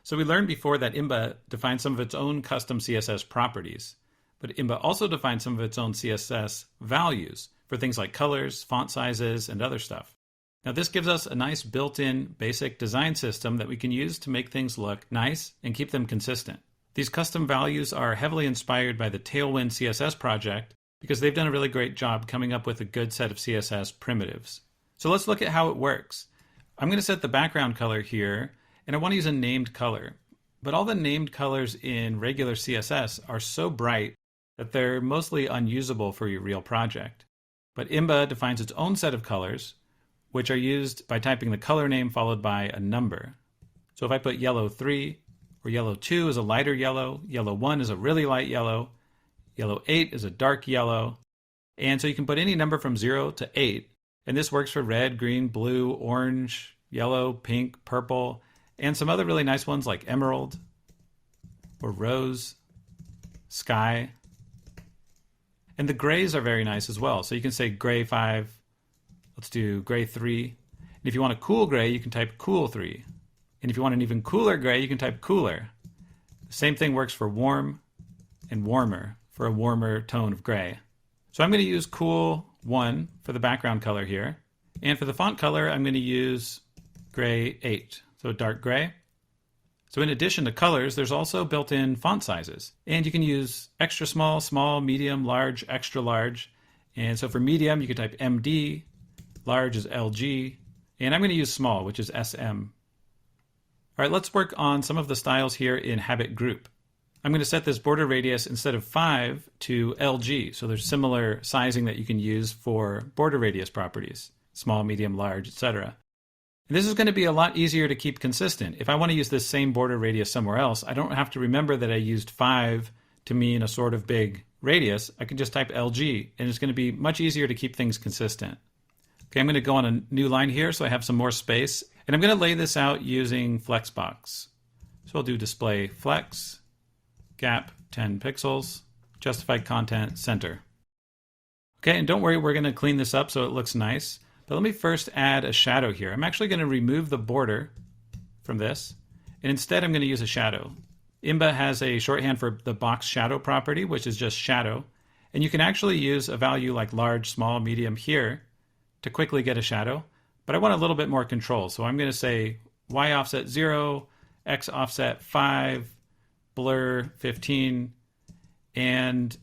So we learned before that Imba defines some of its own custom CSS properties, but Imba also defines some of its own CSS values for things like colors, font sizes, and other stuff. Now this gives us a nice built-in basic design system that we can use to make things look nice and keep them consistent. These custom values are heavily inspired by the Tailwind CSS project because they've done a really great job coming up with a good set of CSS primitives. So let's look at how it works. I'm going to set the background color here, and I want to use a named color. But all the named colors in regular CSS are so bright that they're mostly unusable for your real project. But Imba defines its own set of colors, which are used by typing the color name followed by a number. So if I put yellow 3, or yellow 2 is a lighter yellow, yellow 1 is a really light yellow, yellow 8 is a dark yellow, and so you can put any number from 0 to 8, and this works for red, green, blue, orange, yellow, pink, purple, and some other really nice ones like emerald, or rose, sky. And the grays are very nice as well. So you can say gray 5, let's do gray 3. And if you want a cool gray, you can type cool 3. And if you want an even cooler gray, you can type cooler. The same thing works for warm and warmer for a warmer tone of gray. So I'm going to use cool 1 for the background color here. And for the font color, I'm going to use gray 8, so dark gray. So in addition to colors, there's also built-in font sizes. And you can use extra small, small, medium, large, extra large. And so for medium, you can type MD, large is LG, and I'm going to use small, which is SM. All right, let's work on some of the styles here in habit group. I'm going to set this border radius instead of 5 to LG. So there's similar sizing that you can use for border radius properties, small, medium, large, etc. And this is going to be a lot easier to keep consistent. If I want to use this same border radius somewhere else, I don't have to remember that I used 5 to mean a sort of big radius. I can just type LG, and it's going to be much easier to keep things consistent. Okay, I'm going to go on a new line here so I have some more space. And I'm going to lay this out using Flexbox. So I'll do display flex, gap 10 pixels, justified content center. Okay, and don't worry, we're going to clean this up so it looks nice. But let me first add a shadow here. I'm actually going to remove the border from this, and instead I'm going to use a shadow. Imba has a shorthand for the box shadow property, which is just shadow. And you can actually use a value like large, small, medium here to quickly get a shadow. But I want a little bit more control. So I'm going to say Y offset 0, X offset 5, blur 15. And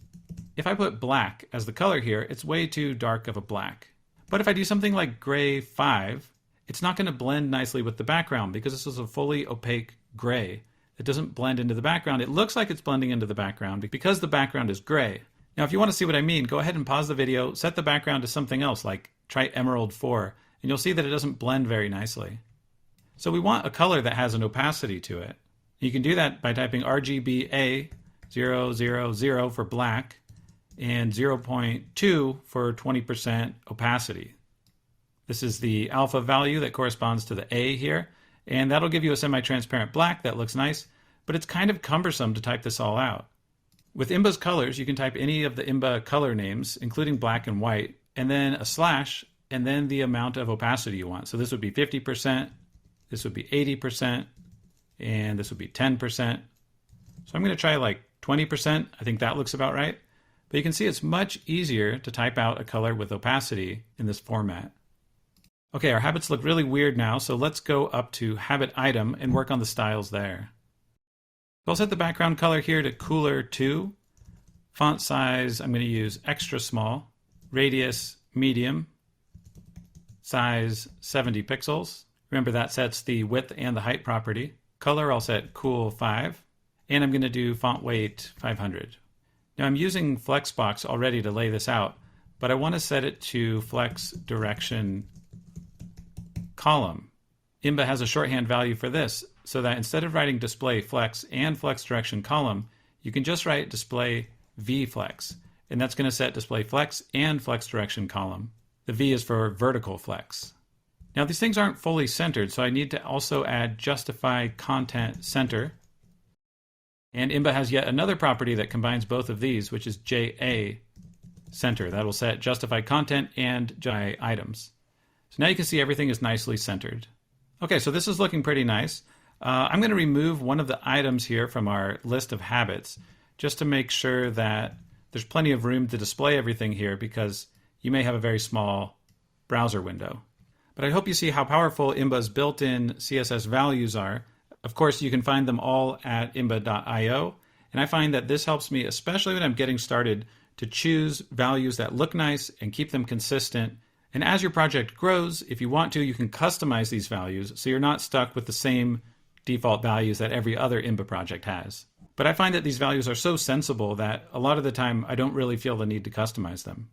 if I put black as the color here, it's way too dark of a black. But if I do something like gray 5, it's not going to blend nicely with the background because this is a fully opaque gray. It doesn't blend into the background. It looks like it's blending into the background because the background is gray. Now, if you want to see what I mean, go ahead and pause the video, set the background to something else, like try Emerald 4, and you'll see that it doesn't blend very nicely. So we want a color that has an opacity to it. You can do that by typing RGBA 000 for black and 0.2 for 20% opacity. This is the alpha value that corresponds to the A here, and that'll give you a semi-transparent black that looks nice, but it's kind of cumbersome to type this all out. With Imba's colors, you can type any of the Imba color names, including black and white, and then a slash, and then the amount of opacity you want. So this would be 50%, this would be 80%, and this would be 10%. So I'm going to try like 20%. I think that looks about right. But you can see it's much easier to type out a color with opacity in this format. Okay, our habits look really weird now, so let's go up to habit item and work on the styles there. I'll set the background color here to cooler 2. Font size, I'm going to use extra small. Radius, medium. Size, 70 pixels. Remember that sets the width and the height property. Color, I'll set cool 5. And I'm going to do font weight 500. Now I'm using Flexbox already to lay this out, but I want to set it to flex direction column. Imba has a shorthand value for this, so that instead of writing display flex and flex direction column, you can just write display vflex, and that's going to set display flex and flex direction column. The V is for vertical flex. Now these things aren't fully centered, so I need to also add justify content center. And Imba has yet another property that combines both of these, which is JA center. That'll set justify content and justify items. So now you can see everything is nicely centered. Okay, so this is looking pretty nice. I'm going to remove one of the items here from our list of habits just to make sure that there's plenty of room to display everything here, because you may have a very small browser window. But I hope you see how powerful Imba's built-in CSS values are. Of course, you can find them all at imba.io, and I find that this helps me, especially when I'm getting started, to choose values that look nice and keep them consistent. And as your project grows, if you want to, you can customize these values so you're not stuck with the same default values that every other Imba project has. But I find that these values are so sensible that a lot of the time I don't really feel the need to customize them.